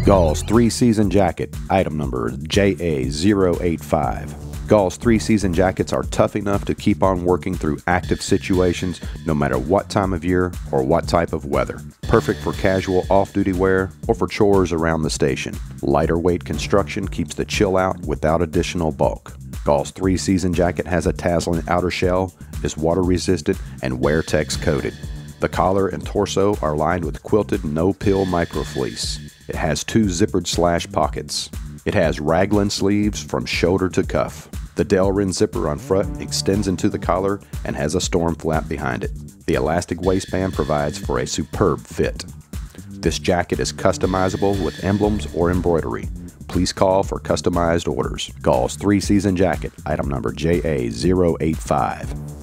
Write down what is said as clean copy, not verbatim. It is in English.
Gall's 3-Season Jacket, item number JA085. Gall's 3-Season Jackets are tough enough to keep on working through active situations no matter what time of year or what type of weather. Perfect for casual off-duty wear or for chores around the station. Lighter weight construction keeps the chill out without additional bulk. Gall's 3-Season Jacket has a Taslan outer shell, is water resistant, and Wear-Tex coated. The collar and torso are lined with quilted no-pill microfleece. It has 2 zippered slash pockets. It has raglan sleeves from shoulder to cuff. The Delrin zipper on front extends into the collar and has a storm flap behind it. The elastic waistband provides for a superb fit. This jacket is customizable with emblems or embroidery. Please call for customized orders. Gall's 3-Season Jacket, item number JA085.